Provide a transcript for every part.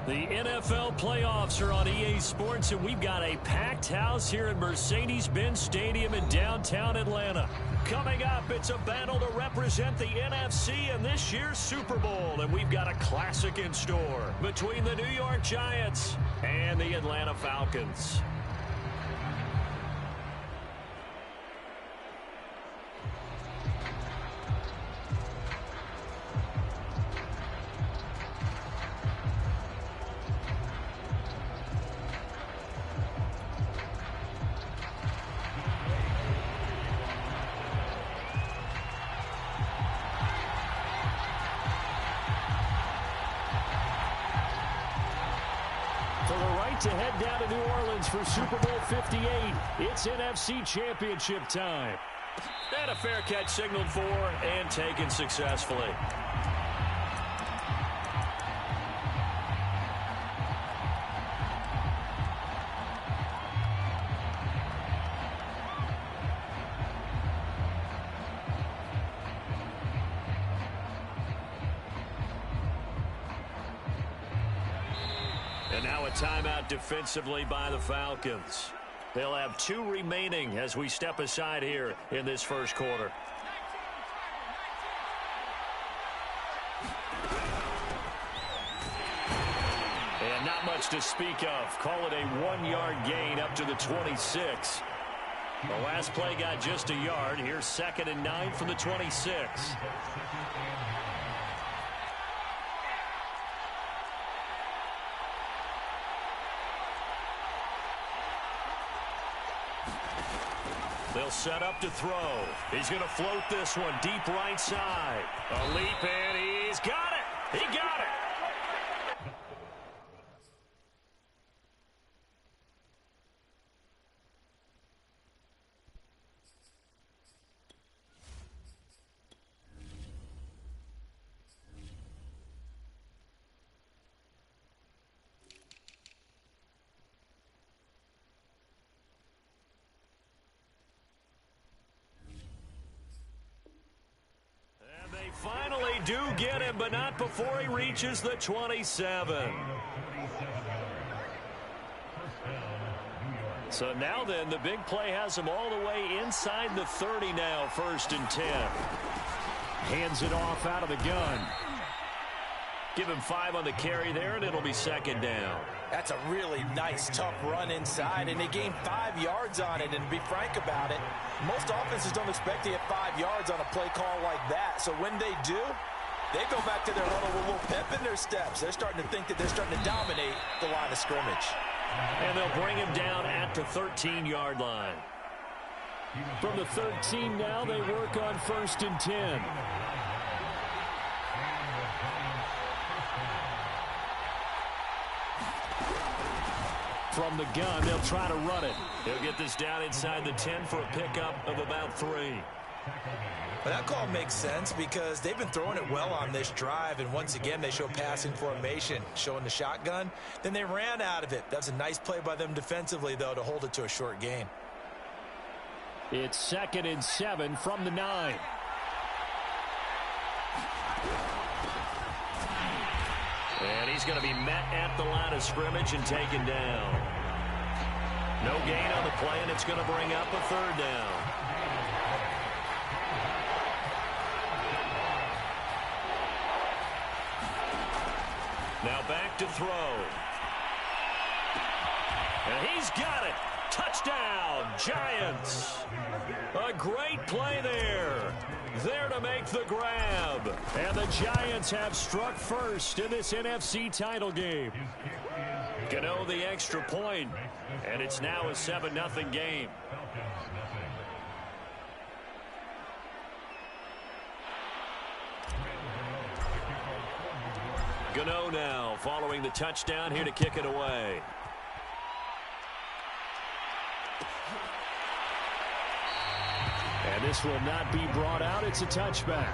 The NFL playoffs are on EA Sports, and we've got a packed house here at Mercedes-Benz Stadium in downtown Atlanta. Coming up, it's a battle to represent the NFC in this year's Super Bowl, and we've got a classic in store between the New York Giants and the Atlanta Falcons. To head down to New Orleans for Super Bowl 58. It's NFC Championship time. And a fair catch signaled for and taken successfully. And now a timeout defensively by the Falcons. They'll have 2 remaining as we step aside here in this first quarter. And not much to speak of. Call it a 1-yard gain up to the 26. The last play got just a yard. Here's 2nd and 9 from the 26. They'll set up to throw. He's going to float this one deep right side. A leap, and he's got it. He got it. Finally do get him, but not before he reaches the 27. So now then, the big play has him all the way inside the 30 now, 1st and 10. Hands it off out of the gun. Give him 5 on the carry there, and it'll be 2nd down. That's a really nice, tough run inside, and they gained 5 yards on it. And to be frank about it, most offenses don't expect to get 5 yards on a play call like that. So when they do, they go back to their huddle with a little pep in their steps. They're starting to think that they're starting to dominate the line of scrimmage. And they'll bring him down at the 13-yard line. From the 13 now, they work on 1st and 10. From the gun, they'll try to run it. He'll get this down inside the 10 for a pickup of about 3. But that call makes sense because they've been throwing it well on this drive, and once again they show passing formation, showing the shotgun. Then they ran out of it. That's a nice play by them defensively, though, to hold it to a short gain. It's 2nd and 7 from the 9. And he's going to be met at the line of scrimmage and taken down. No gain on the play, and it's going to bring up a 3rd down. Now back to throw. And he's got it. Touchdown, Giants. A great play there. There to make the grab. And the Giants have struck first in this NFC title game. Gano the extra point, and it's now a 7-0 game. Gano now following the touchdown here to kick it away. And this will not be brought out. It's a touchback.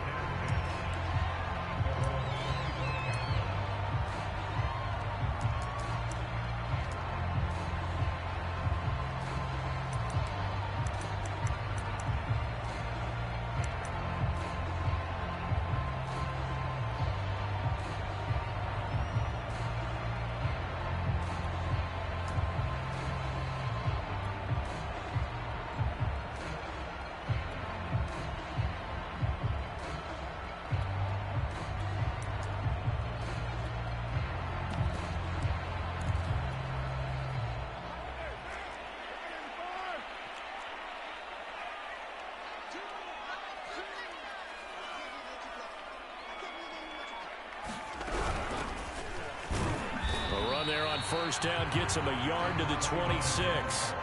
there on first down gets him a yard to the 26.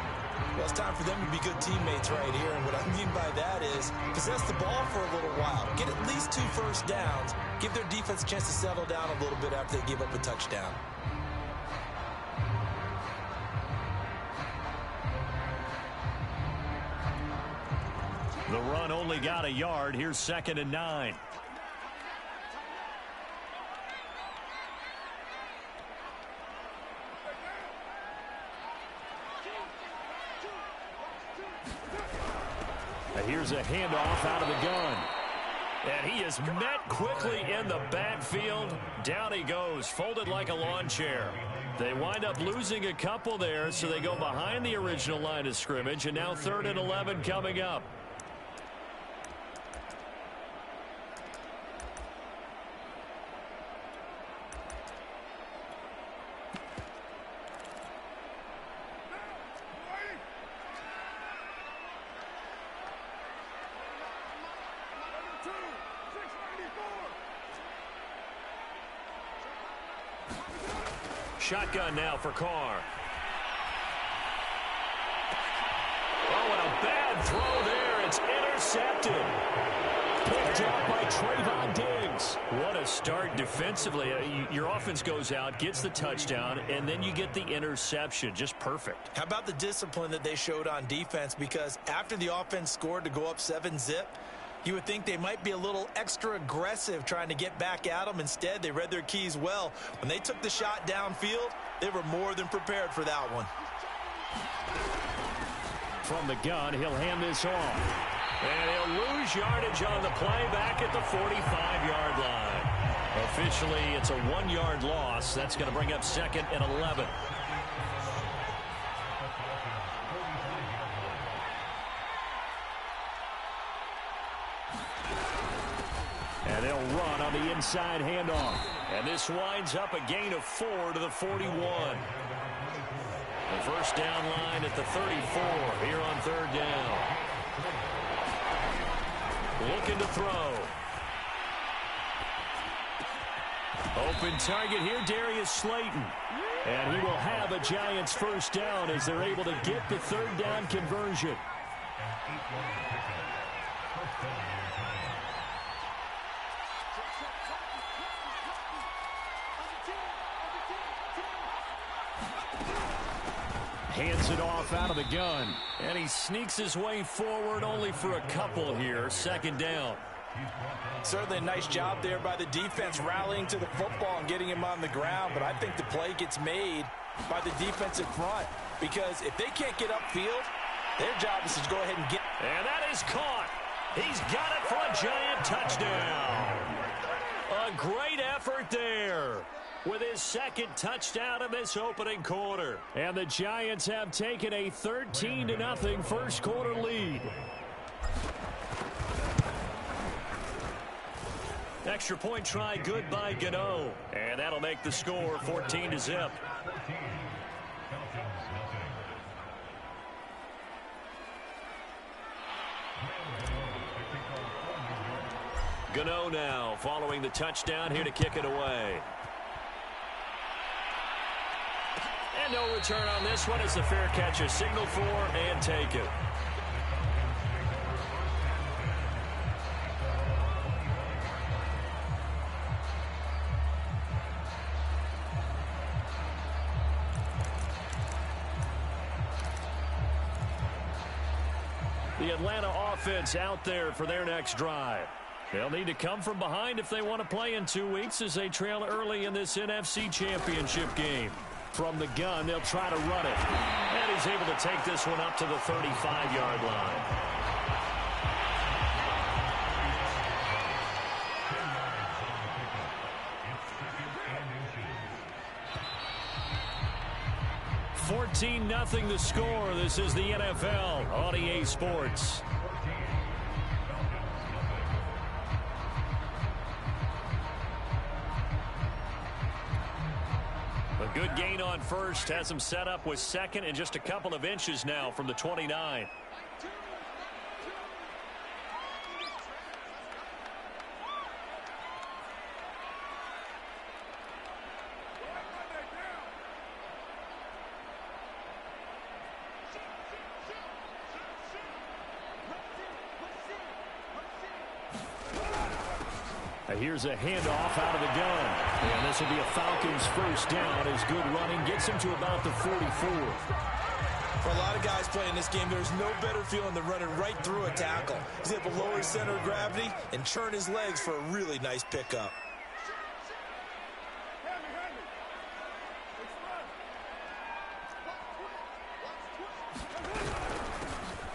Well, it's time for them to be good teammates right here, and what I mean by that is possess the ball for a little while, get at least 2 first downs, give their defense a chance to settle down a little bit after they give up a touchdown. The run only got a yard. Here's 2nd and 9. Here's a handoff out of the gun. And he is met quickly in the backfield. Down he goes, folded like a lawn chair. They wind up losing a couple there, so they go behind the original line of scrimmage, and now 3rd and 11 coming up. Shotgun now for Carr. Oh, and a bad throw there. It's intercepted. Picked up by Trayvon Diggs. What a start defensively. Your offense goes out, gets the touchdown, and then you get the interception. Just perfect. How about the discipline that they showed on defense? Because after the offense scored to go up 7-zip, you would think they might be a little extra aggressive trying to get back at them. Instead, they read their keys well. When they took the shot downfield, they were more than prepared for that one. From the gun, he'll hand this off. And he'll lose yardage on the play back at the 45-yard line. Officially, it's a 1-yard loss. That's going to bring up 2nd and 11. And they'll run on the inside handoff. And this winds up a gain of 4 to the 41. The first down line at the 34 here on 3rd down. Looking to throw. Open target here, Darius Slayton. And he will have a Giants first down as they're able to get the 3rd down conversion. Hands it off out of the gun. And he sneaks his way forward only for a couple here. 2nd down. Certainly a nice job there by the defense rallying to the football and getting him on the ground. But I think the play gets made by the defensive front. Because if they can't get upfield, their job is to go ahead and get. And that is caught. He's got it for a Giant touchdown. A great effort there with his 2nd touchdown in this opening quarter. And the Giants have taken a 13-0 first quarter lead. Extra point try good by Gano. And that'll make the score 14-0. Gano now following the touchdown here to kick it away. And no return on this one. It's a fair catch, a signal for, and take it. The Atlanta offense out there for their next drive. They'll need to come from behind if they want to play in 2 weeks as they trail early in this NFC Championship game. From the gun, they'll try to run it. And he's able to take this one up to the 35-yard line. $14-0 the score. This is the NFL on EA Sports. A good gain on first has him set up with 2nd and just a couple of inches now from the 29. Here's a handoff out of the gun. And this will be a Falcons first down as good running gets him to about the 44. For a lot of guys playing this game, there's no better feeling than running right through a tackle. He's able to lower his center of gravity and churn his legs for a really nice pickup.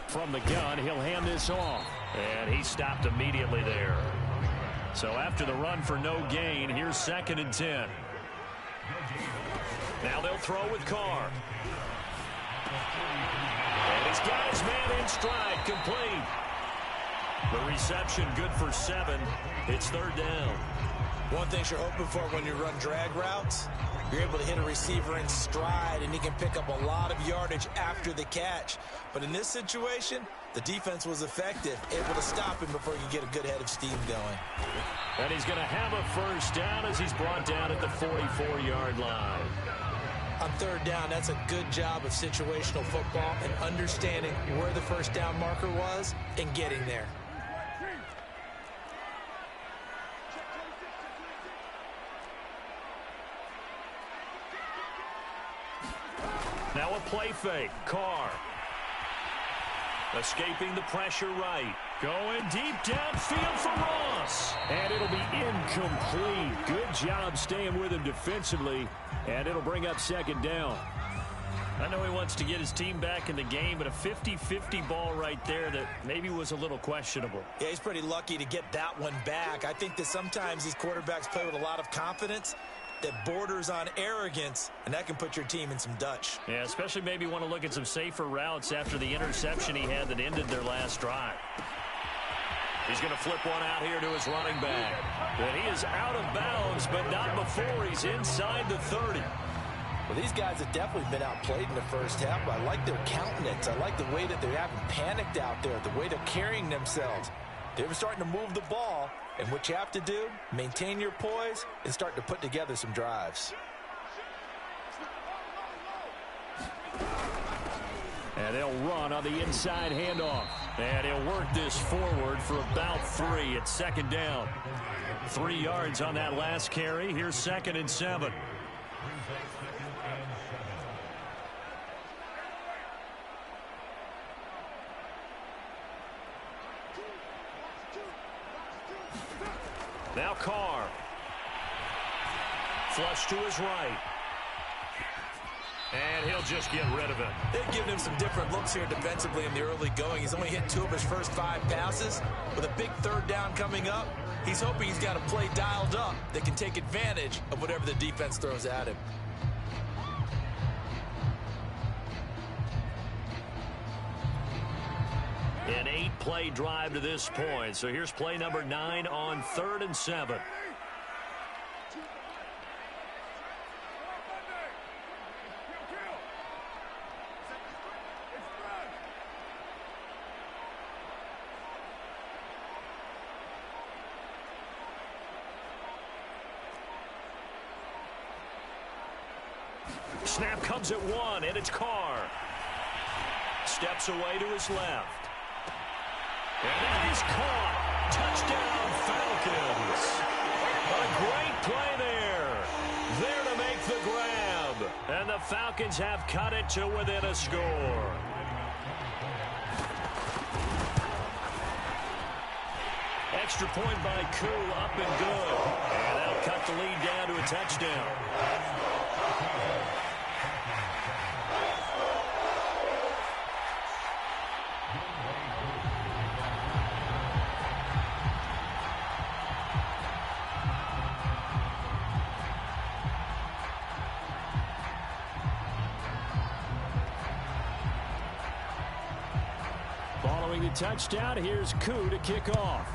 From the gun, he'll hand this off. And he stopped immediately there. So after the run for no gain, here's 2nd and 10. Now they'll throw with Carr. And he's got his man in stride, complete. The reception good for 7. It's 3rd down. One thing you're hoping for when you run drag routes, you're able to hit a receiver in stride, and he can pick up a lot of yardage after the catch. But in this situation, the defense was effective, able to stop him before you get a good head of steam going. And he's going to have a first down as he's brought down at the 44-yard line. On 3rd down, that's a good job of situational football and understanding where the first down marker was and getting there. Now a play fake. Carr. Escaping the pressure right. Going deep downfield for Ross. And it'll be incomplete. Good job staying with him defensively. And it'll bring up 2nd down. I know he wants to get his team back in the game, but a 50-50 ball right there that maybe was a little questionable. Yeah, he's pretty lucky to get that one back. I think that sometimes these quarterbacks play with a lot of confidence that borders on arrogance, and that can put your team in some Dutch. Yeah, especially maybe want to look at some safer routes after the interception he had that ended their last drive. He's going to flip one out here to his running back. And he is out of bounds, but not before he's inside the 30. Well, these guys have definitely been outplayed in the first half, but I like their countenance. I like the way that they haven't panicked out there, the way they're carrying themselves. They're starting to move the ball, and what you have to do, maintain your poise and start to put together some drives. And they'll run on the inside handoff. And he'll work this forward for about 3 at 2nd down. 3 yards on that last carry. Here's 2nd and 7. Now Carr. Flush to his right. And he'll just get rid of it. They've given him some different looks here defensively in the early going. He's only hit 2 of his first 5 passes. With a big 3rd down coming up, he's hoping he's got a play dialed up that can take advantage of whatever the defense throws at him. An 8-play drive to this point. So here's play number 9 on 3rd and 7. Snap comes at 1, and it's Carr. Steps away to his left. And that is caught. Touchdown, Falcons. A great play there. There to make the grab. And the Falcons have cut it to within a score. Extra point by Koo, up and good. And that'll cut the lead down to a touchdown. Following the touchdown, here's Koo to kick off.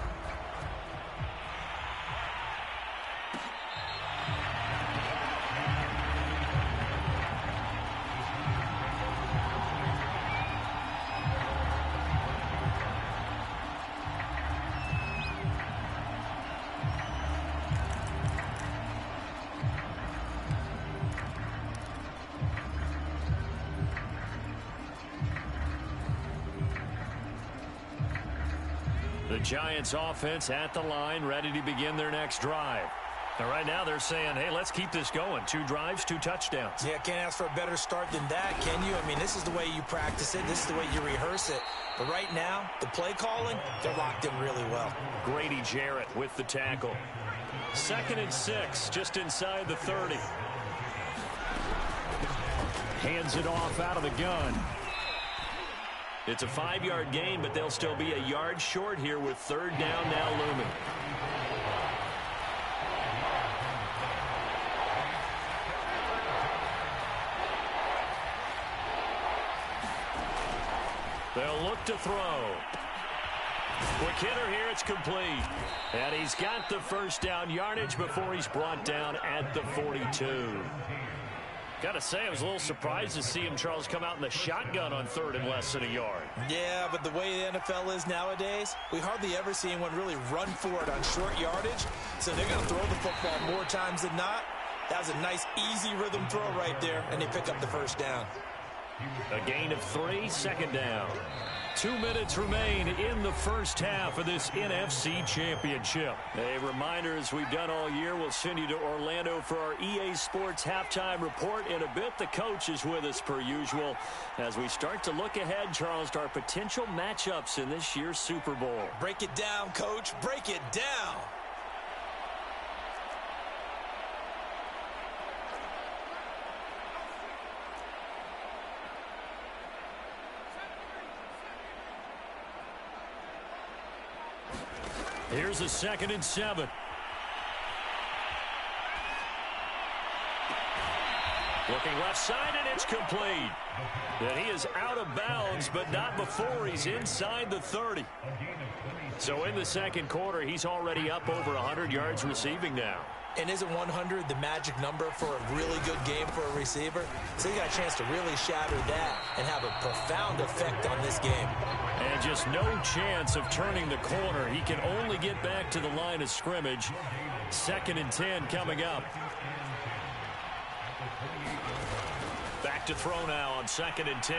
The Giants offense at the line, ready to begin their next drive. And right now they're saying, hey, let's keep this going. 2 drives, 2 touchdowns. Yeah, can't ask for a better start than that, can you? I mean, this is the way you practice it. This is the way you rehearse it. But right now, the play calling, they're locked in really well. Grady Jarrett with the tackle. 2nd and 6, just inside the 30. Hands it off out of the gun. It's a 5-yard gain, but they'll still be a yard short here with 3rd down now looming. They'll look to throw. Quick hitter here, it's complete. And he's got the 1st down yardage before he's brought down at the 42. Gotta say, I was a little surprised to see him, Charles, come out in the shotgun on 3rd and less than a yard. Yeah, but the way the NFL is nowadays, we hardly ever see anyone really run for it on short yardage. So they're going to throw the football more times than not. That was a nice, easy rhythm throw right there, and they pick up the 1st down. A gain of 3, 2nd down. 2 minutes remain in the first half of this NFC Championship. A reminder, as we've done all year, we'll send you to Orlando for our EA Sports halftime report. In a bit, the coach is with us per usual as we start to look ahead, Charles, to our potential matchups in this year's Super Bowl. Break it down, Coach. Break it down. Here's a 2nd and 7. Looking left side, and it's complete. And he is out of bounds, but not before he's inside the 30. So in the 2nd quarter, he's already up over 100 yards receiving now. And isn't 100 the magic number for a really good game for a receiver? So you got a chance to really shatter that and have a profound effect on this game. And just no chance of turning the corner. He can only get back to the line of scrimmage. 2nd and 10 coming up. Back to throw now on 2nd and 10.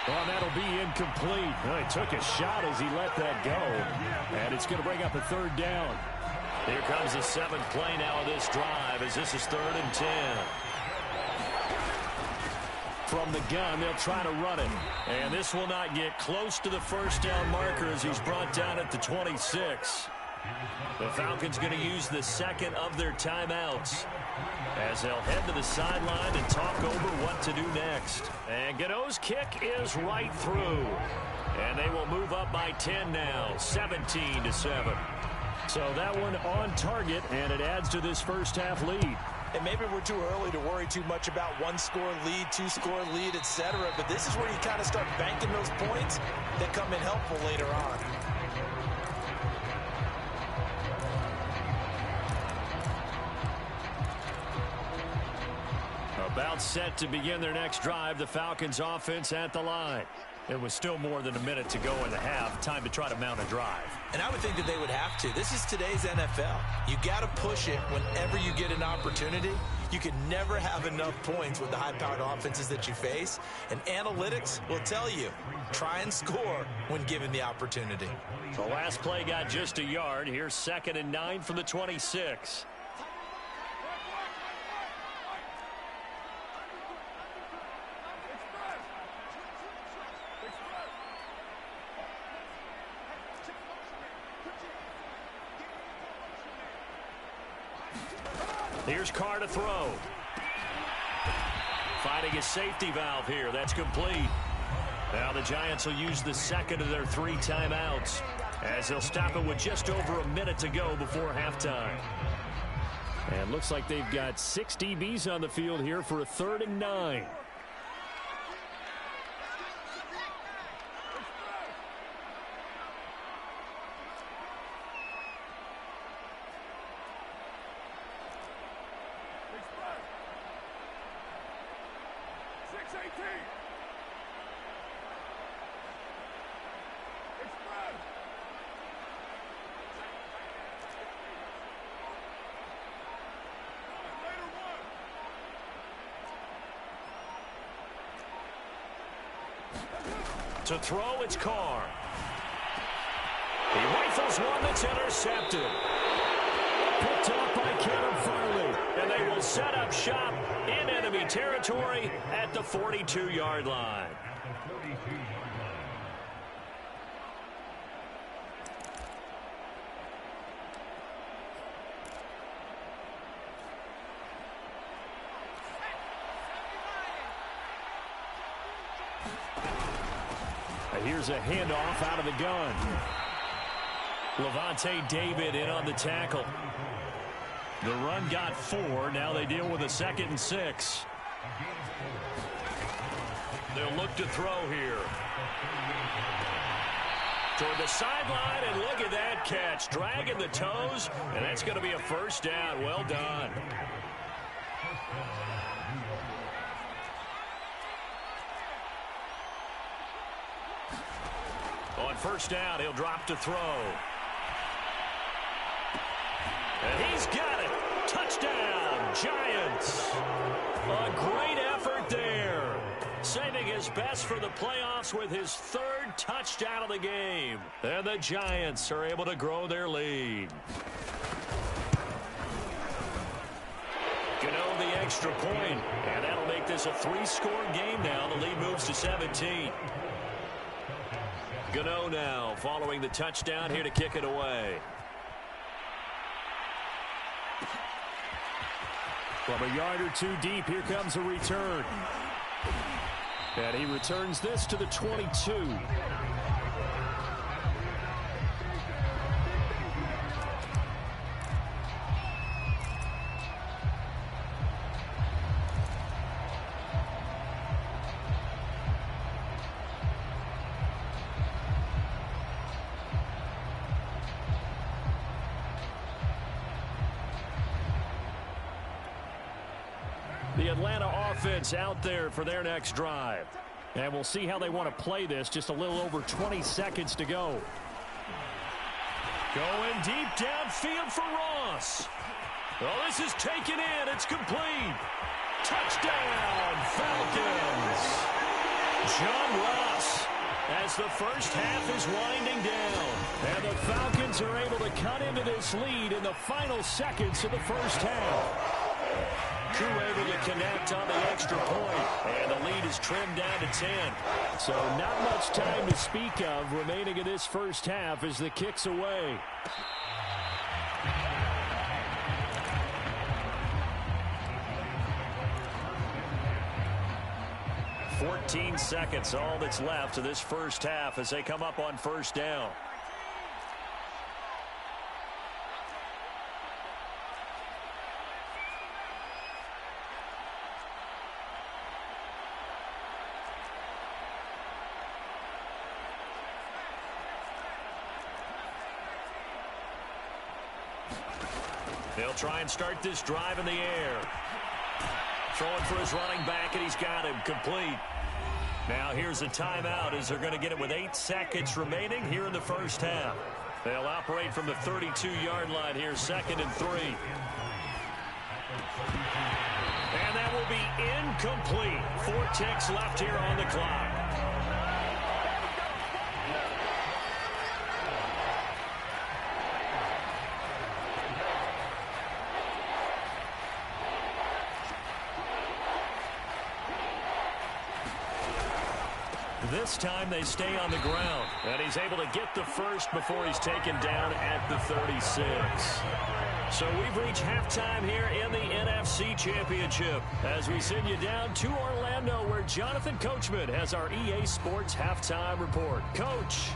Well, that'll be incomplete. Well, he took a shot as he let that go. And it's going to bring up a 3rd down. Here comes the 7th play now of this drive as this is 3rd and 10. From the gun, they'll try to run it. And this will not get close to the 1st down marker as he's brought down at the 26. The Falcons going to use the 2nd of their timeouts as they'll head to the sideline and talk over what to do next. And Gano's kick is right through. And they will move up by 10 now, 17-7. So that one on target, and it adds to this first half lead. And maybe we're too early to worry too much about 1-score lead, 2-score lead, etc. But this is where you kind of start banking those points that come in helpful later on. About set to begin their next drive, the Falcons offense at the line. It was still more than a minute to go in the half. Time to try to mount a drive. And I would think that they would have to. This is today's NFL. You got to push it whenever you get an opportunity. You can never have enough points with the high-powered offenses that you face. And analytics will tell you, try and score when given the opportunity. The last play got just a yard. Here's 2nd and 9 from the 26. Here's Carr to throw. Finding a safety valve here. That's complete. Now the Giants will use the 2nd of their 3 timeouts as they'll stop it with just over a minute to go before halftime. And looks like they've got 6 DBs on the field here for a 3rd and 9. To throw, it's Carr. Tackles one that's intercepted. Picked up by Caleb Farley. And they will set up shop in enemy territory at the 42-yard line. Here's a handoff out of the gun. Levante David in on the tackle. The run got 4. Now they deal with a 2nd and 6. They'll look to throw here. Toward the sideline, and look at that catch. Dragging the toes, and that's going to be a first down. Well done. On first down, he'll drop to throw. And he's got it. Touchdown, Giants. A great effort there. Saving his best for the playoffs with his 3rd touchdown of the game. And the Giants are able to grow their lead. Gano the extra point, and that'll make this a 3-score game now. The lead moves to 17. Gano now following the touchdown here to kick it away. From a yard or 2 deep, here comes a return. And he returns this to the 22. The Atlanta offense out there for their next drive. And we'll see how they want to play this. Just a little over 20 seconds to go. Going deep downfield for Ross. Well, this is taken in. It's complete. Touchdown, Falcons. John Ross as the first half is winding down. And the Falcons are able to cut into this lead in the final seconds of the first half. Crew able to connect on the extra point, and the lead is trimmed down to 10. So not much time to speak of remaining in this first half as the kick's away. "14 seconds, all that's left of this first half as they come up on first down. They'll try and start this drive in the air. Throwing for his running back, and he's got him complete. Now here's a timeout as they're going to get it with 8 seconds remaining here in the first half. They'll operate from the 32-yard line here, 2nd and 3. And that will be incomplete. 4 ticks left here on the clock. This time they stay on the ground, and he's able to get the first before he's taken down at the 36. So we've reached halftime here in the NFC Championship as we send you down to Orlando where Jonathan Coachman has our EA Sports halftime report. Coach.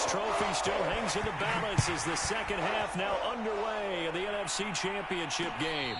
Trophy still hangs in the balance as the second half now underway in the NFC Championship game.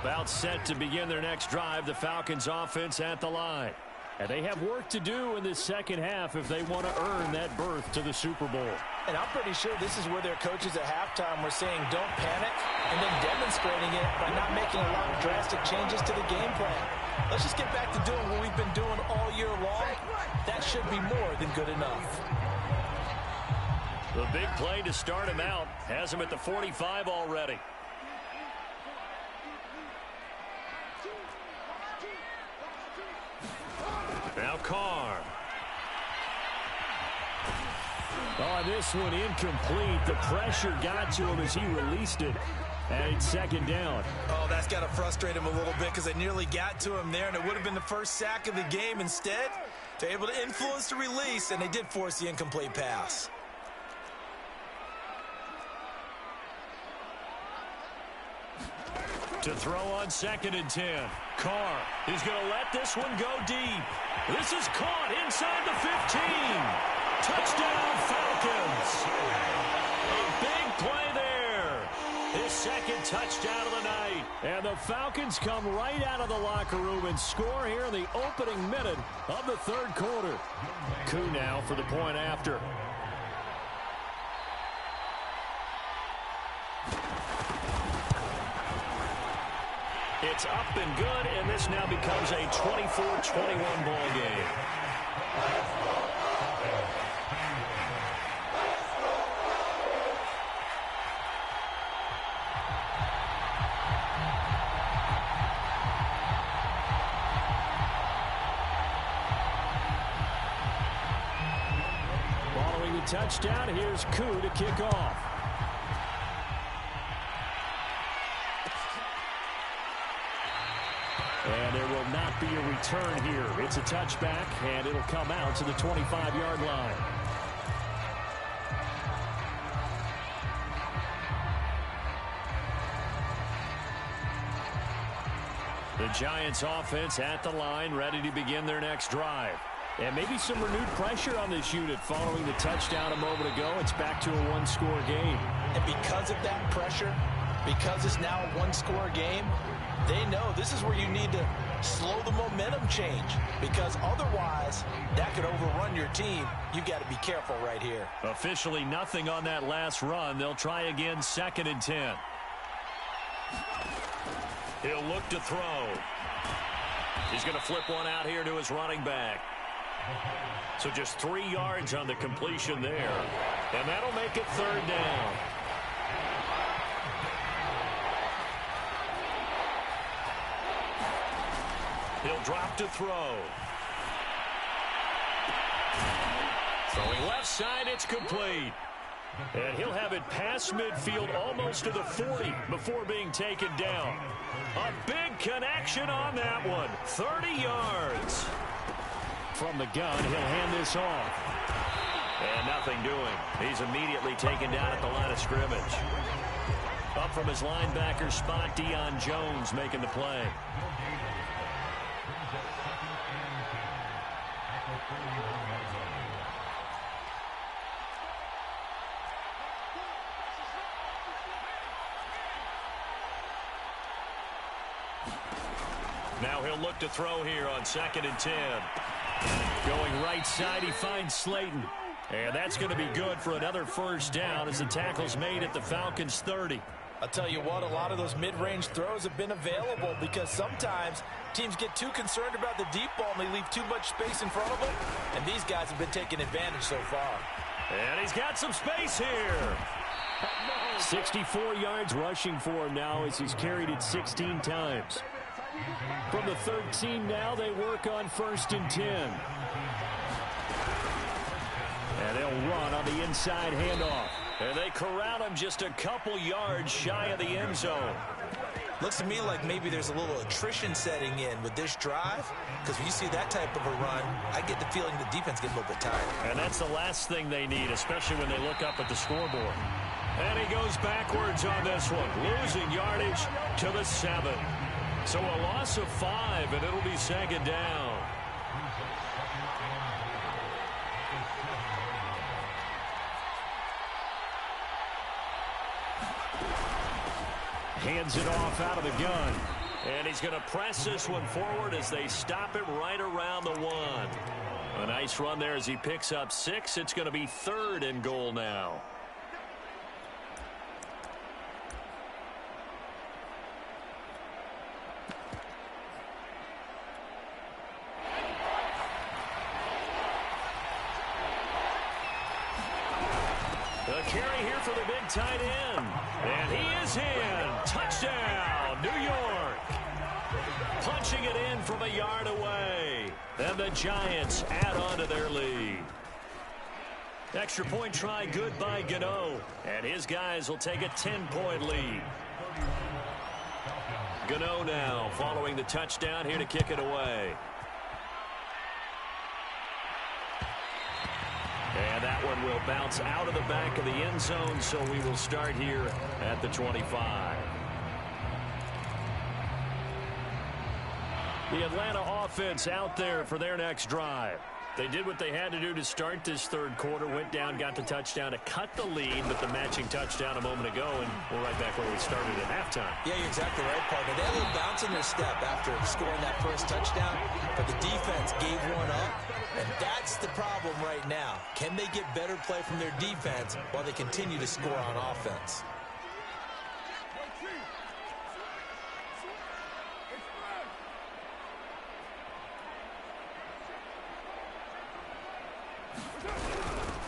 About set to begin their next drive, the Falcons offense at the line. And they have work to do in this second half if they want to earn that berth to the Super Bowl. And I'm pretty sure this is where their coaches at halftime were saying don't panic and then demonstrating it by not making a lot of drastic changes to the game plan. Let's just get back to doing what we've been doing all year long. That should be more than good enough. The big play to start him out has him at the 45 already. Now Carr. Oh, this one incomplete. The pressure got to him as he released it. And it's second down. Oh, that's got to frustrate him a little bit because they nearly got to him there, and it would have been the first sack of the game. Instead, they're able to influence the release, and they did force the incomplete pass. To throw on 2nd and 10. Carr is going to let this one go deep. This is caught inside the 15. Touchdown, Falcons. A big play there. His second touchdown of the night. And the Falcons come right out of the locker room and score here in the opening minute of the third quarter. Koo now for the point after. It's up and good, and this now becomes a 24-21 ball game. Following the touchdown, here's Koo to kick off. And there will not be a return here. It's a touchback, and it'll come out to the 25-yard line. The Giants offense at the line, ready to begin their next drive. And maybe some renewed pressure on this unit following the touchdown a moment ago. It's back to a one-score game. And because of that pressure, because it's now a one-score game, they know this is where you need to slow the momentum change, because otherwise that could overrun your team. You've got to be careful right here. Officially nothing on that last run. They'll try again 2nd and 10. He'll look to throw. He's going to flip one out here to his running back. So just 3 yards on the completion there. And that'll make it 3rd down. He'll drop to throw. Throwing left side, it's complete. And he'll have it past midfield almost to the 40 before being taken down. A big connection on that one. 30 yards. From the gun, he'll hand this off. And nothing doing. He's immediately taken down at the line of scrimmage. Up from his linebacker spot, Deion Jones making the play. Now he'll look to throw here on 2nd and 10. Going right side, he finds Slayton. And that's going to be good for another first down as the tackle's made at the Falcons' 30. I'll tell you what, a lot of those mid-range throws have been available because sometimes teams get too concerned about the deep ball and they leave too much space in front of them. And these guys have been taking advantage so far. And he's got some space here. 64 yards rushing for him now as he's carried it 16 times. From the 13 now, they work on 1st and 10. And they'll run on the inside handoff. And they corral him just a couple yards shy of the end zone. Looks to me like maybe there's a little attrition setting in with this drive, because when you see that type of a run, I get the feeling the defense gets a little bit tired. And that's the last thing they need, especially when they look up at the scoreboard. And he goes backwards on this one, losing yardage to the 7. So a loss of 5, and it'll be 2nd down. Hands it off out of the gun. And he's going to press this one forward as they stop it right around the 1. A nice run there as he picks up 6. It's going to be 3rd and goal now. The carry here for the big tight end. And he is in. Touchdown, New York. Punching it in from a yard away. And the Giants add on to their lead. Extra point try good by Gano. And his guys will take a 10-point lead. Gano now following the touchdown here to kick it away. And that one will bounce out of the back of the end zone, so we will start here at the 25. The Atlanta offense out there for their next drive. They did what they had to do to start this third quarter, went down, got the touchdown to cut the lead, but the matching touchdown a moment ago, and we're right back where we started at halftime. Yeah, you're exactly right, partner. They had a little bounce in their step after scoring that first touchdown, but the defense gave one up, and that's the problem right now. Can they get better play from their defense while they continue to score on offense?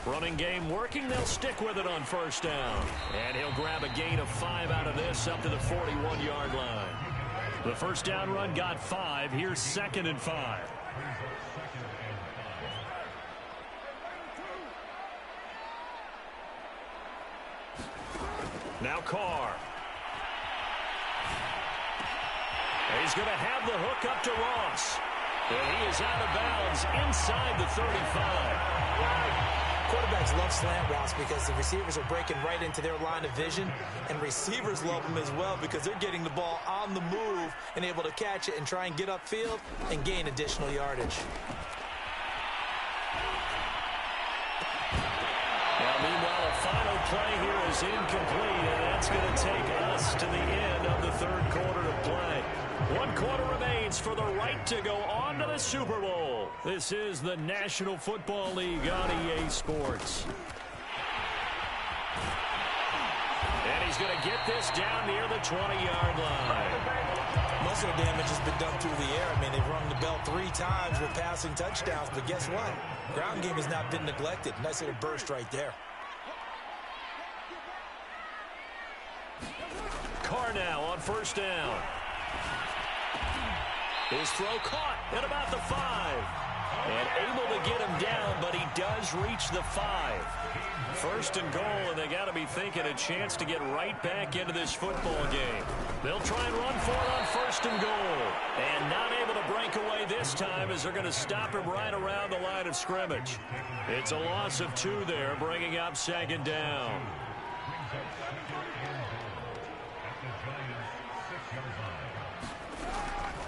Running game working. They'll stick with it on first down. And he'll grab a gain of 5 out of this up to the 41-yard line. The first down run got 5. Here's 2nd and 5. Now Carr. He's going to have the hook up to Ross. And he is out of bounds inside the 35. Quarterbacks love slant routes because the receivers are breaking right into their line of vision, and receivers love them as well because they're getting the ball on the move and able to catch it and try and get upfield and gain additional yardage. Now, meanwhile, a final play here is incomplete, and that's going to take us to the end of the third quarter of play. 1 quarter remains for the right to go on to the Super Bowl. This is the National Football League on EA Sports. And he's going to get this down near the 20-yard line. Most of the damage has been done through the air. I mean, they've rung the bell 3 times with passing touchdowns, but guess what? Ground game has not been neglected. Nice little burst right there. Carr now on first down. His throw caught at about the 5. And able to get him down, but he does reach the 5. First and goal, and they got to be thinking a chance to get right back into this football game. They'll try and run for it on first and goal. And not able to break away this time as they're going to stop him right around the line of scrimmage. It's a loss of 2 there, bringing up 2nd down.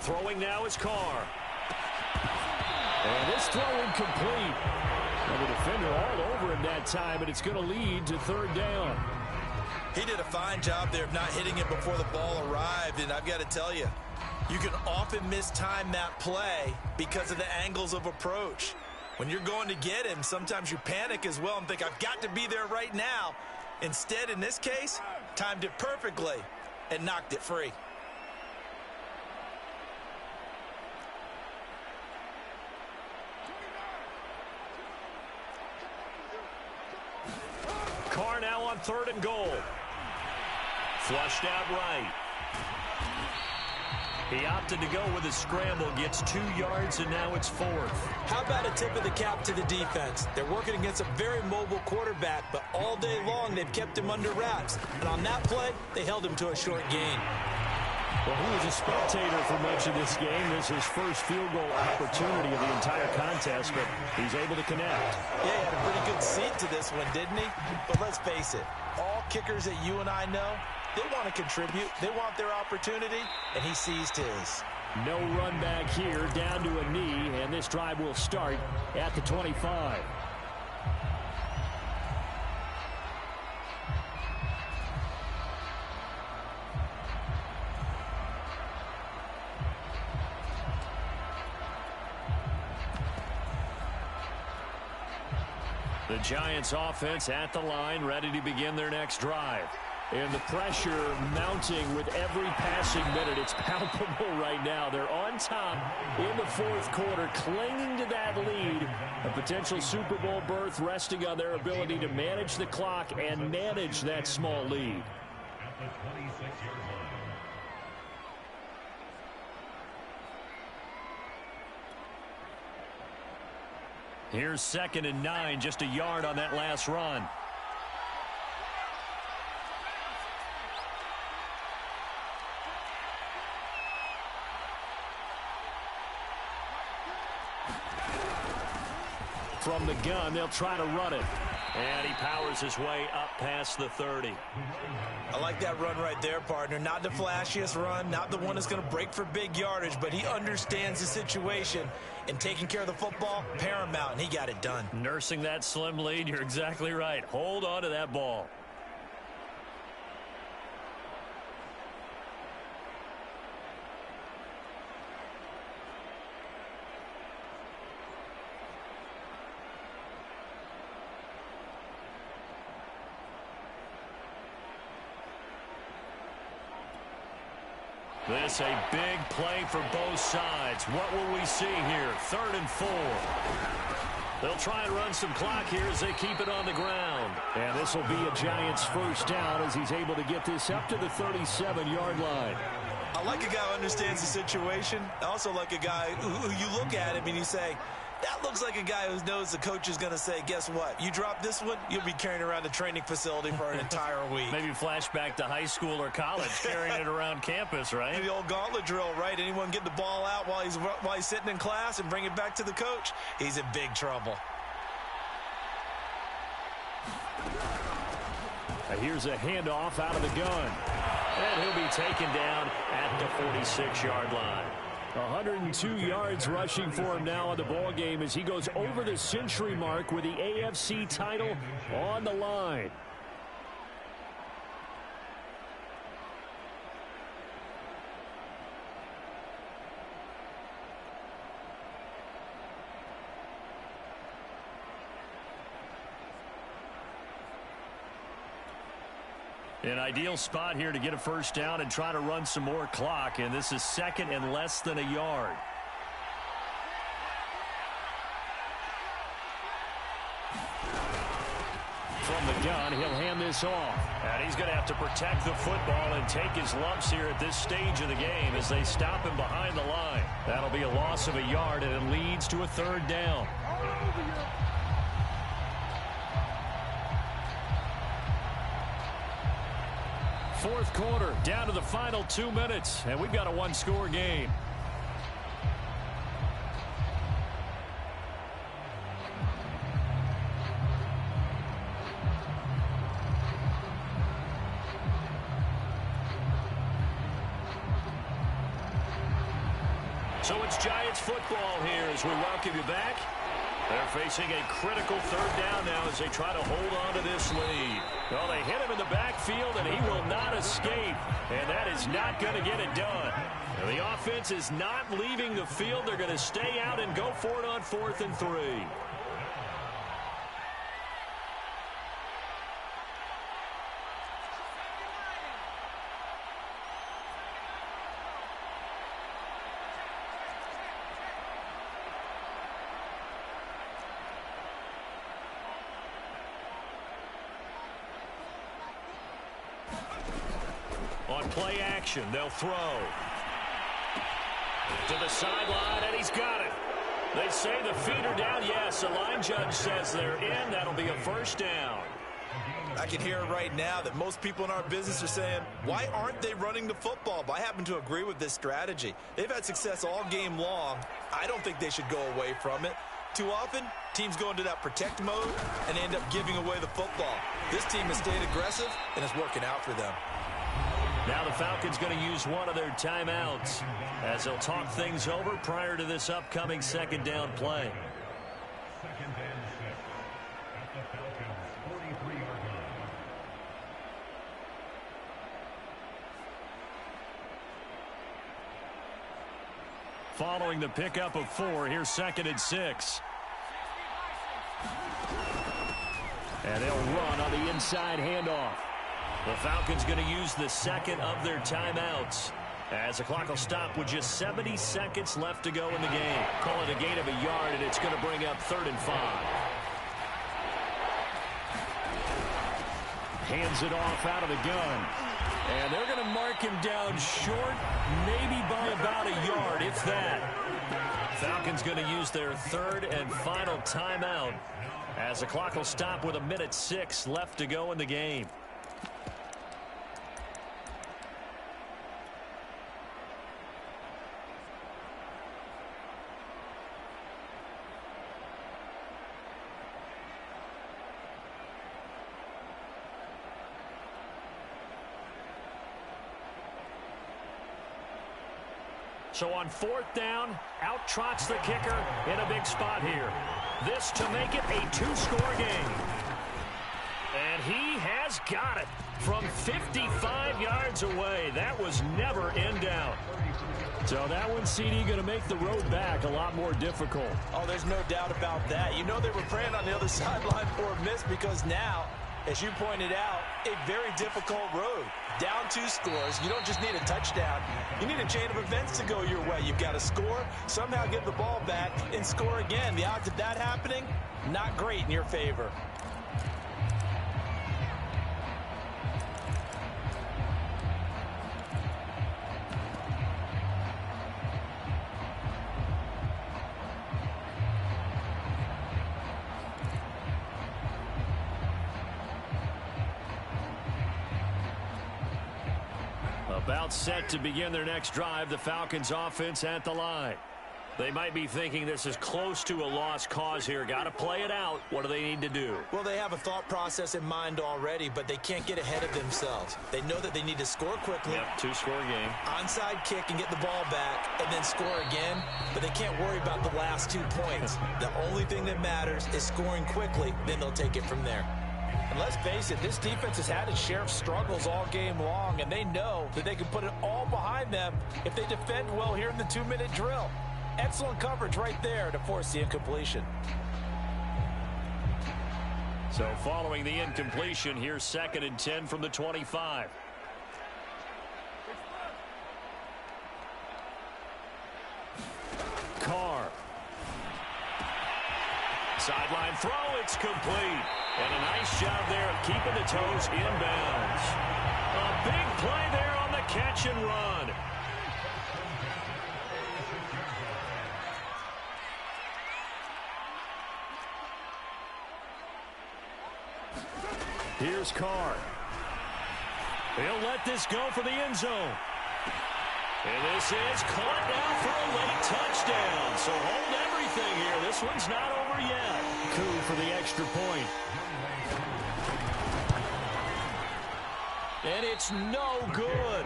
Throwing now is Carr. And this throw incomplete. And the defender all over him that time, and it's going to lead to 3rd down. He did a fine job there of not hitting it before the ball arrived, and I've got to tell you, you can often mistime that play because of the angles of approach. When you're going to get him, sometimes you panic as well and think, I've got to be there right now. Instead, in this case, timed it perfectly and knocked it free. Carr now on 3rd and goal. Flushed out right. He opted to go with a scramble, gets 2 yards, and now it's 4th. How about a tip of the cap to the defense? They're working against a very mobile quarterback, but all day long they've kept him under wraps. And on that play, they held him to a short gain. Well, he was a spectator for much of this game. This is his first field goal opportunity of the entire contest, but he's able to connect. Yeah, he had a pretty good seat to this one, didn't he? But let's face it, all kickers that you and I know, they want to contribute. They want their opportunity, and he seized his. No run back here, down to a knee, and this drive will start at the 25. The Giants offense at the line, ready to begin their next drive. And the pressure mounting with every passing minute. It's palpable right now. They're on top in the fourth quarter, clinging to that lead. A potential Super Bowl berth resting on their ability to manage the clock and manage that small lead. Here's 2nd and 9, just a yard on that last run. From the gun, they'll try to run it. And he powers his way up past the 30. I like that run right there, partner. Not the flashiest run, not the one that's going to break for big yardage, but he understands the situation, and taking care of the football, paramount, and he got it done. Nursing that slim lead, you're exactly right. Hold on to that ball. This a big play for both sides. What will we see here? 3rd and 4. They'll try and run some clock here as they keep it on the ground. And this will be a Giants first down as he's able to get this up to the 37-yard line. I like a guy who understands the situation. I also like a guy who you look at him and you say, that looks like a guy who knows the coach is going to say, guess what? You drop this one, you'll be carrying around the training facility for an entire week. Maybe flashback to high school or college, carrying it around campus, right? The old gauntlet drill, right? Anyone get the ball out while he's sitting in class and bring it back to the coach? He's in big trouble. Here's a handoff out of the gun. And he'll be taken down at the 46-yard line. 102 yards rushing for him now in the ball game as he goes over the century mark with the AFC title on the line. An ideal spot here to get a first down and try to run some more clock, and this is 2nd and less than a yard. From the gun, he'll hand this off. And he's going to have to protect the football and take his lumps here at this stage of the game as they stop him behind the line. That'll be a loss of a yard, and it leads to a 3rd down. Fourth quarter, down to the final 2 minutes, and we've got a one-score game. So it's Giants football here as we welcome you back. They're facing a critical 3rd down now as they try to hold on to this lead. Well, they hit him in the backfield, and he will not escape. And that is not going to get it done. And the offense is not leaving the field. They're going to stay out and go for it on 4th and 3. On play action, they'll throw. To the sideline, and he's got it. They say the feet are down. Yes, the line judge says they're in. That'll be a first down. I can hear it right now that most people in our business are saying, why aren't they running the football? But I happen to agree with this strategy. They've had success all game long. I don't think they should go away from it. Too often, teams go into that protect mode and end up giving away the football. This team has stayed aggressive, and it's working out for them. Now the Falcons going to use one of their timeouts as they'll talk things over prior to this upcoming 2nd down play. 2nd and 6 at the Falcons' 43-yard line. Following the pickup of 4, here's 2nd and 6. And they'll run on the inside handoff. The Falcons going to use the second of their timeouts, as the clock will stop with just 70 seconds left to go in the game. Call it a gain of a yard, and it's going to bring up 3rd and 5. Hands it off out of the gun. And they're going to mark him down short, maybe by about a yard, if that. Falcons going to use their 3rd and final timeout, as the clock will stop with 1:06 left to go in the game. So on 4th down, out trots the kicker in a big spot here. This to make it a 2-score game. And he has got it from 55 yards away. That was never in doubt. So that one, CD, going to make the road back a lot more difficult. Oh, there's no doubt about that. You know they were praying on the other sideline for a miss, because now, as you pointed out, a very difficult road. Down 2 scores. You don't just need a touchdown. You need a chain of events to go your way. You've got to score, somehow get the ball back, and score again. The odds of that happening, not great in your favor. About set to begin their next drive, the Falcons offense at the line. They might be thinking this is close to a lost cause here. Got to play it out. What do they need to do? Well, they have a thought process in mind already, but they can't get ahead of themselves. They know that they need to score quickly. Yep, 2-score game. Onside kick and get the ball back and then score again, but they can't worry about the last 2 points. The only thing that matters is scoring quickly, then they'll take it from there. And let's face it, this defense has had its share of struggles all game long, and they know that they can put it all behind them if they defend well here in the 2-minute drill. Excellent coverage right there to force the incompletion. So following the incompletion, here's 2nd and 10 from the 25. Carr. Sideline throw, it's complete. And a nice job there of keeping the toes inbounds. A big play there on the catch and run. Here's Carr. He'll let this go for the end zone. And this is caught now for a late touchdown. So hold everything here. This one's not over yet. Coup for the extra point. And it's no good.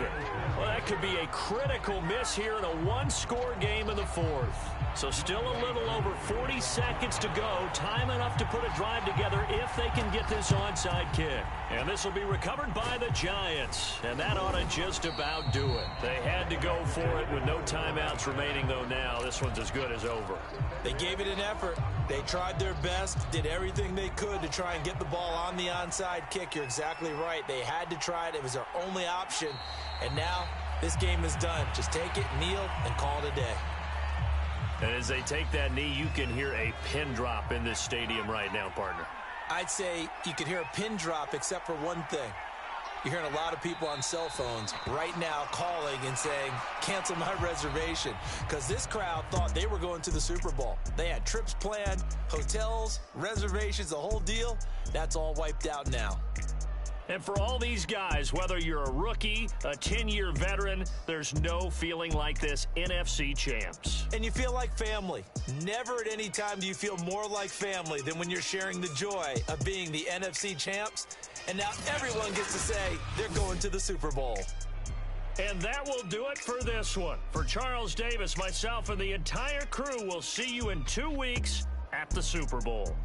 Well, that could be a critical miss here in a 1-score game in the 4th. So still a little over 40 seconds to go. Time enough to put a drive together if they can get this onside kick. And this will be recovered by the Giants. And that ought to just about do it. They had to go for it with no timeouts remaining, though now. This one's as good as over. They gave it an effort. They tried their best, did everything they could to try and get the ball on the onside kick. You're exactly right. They had to try it. It was their only option. And now this game is done. Just take it, kneel, and call it a day. And as they take that knee, you can hear a pin drop in this stadium right now, partner. I'd say you could hear a pin drop except for one thing. You're hearing a lot of people on cell phones right now calling and saying, cancel my reservation, because this crowd thought they were going to the Super Bowl. They had trips planned, hotels, reservations, the whole deal. That's all wiped out now. And for all these guys, whether you're a rookie, a 10-year veteran, there's no feeling like this NFC champs. And you feel like family. Never at any time do you feel more like family than when you're sharing the joy of being the NFC champs. And now everyone gets to say they're going to the Super Bowl. And that will do it for this one. For Charles Davis, myself, and the entire crew, we'll see you in 2 weeks at the Super Bowl.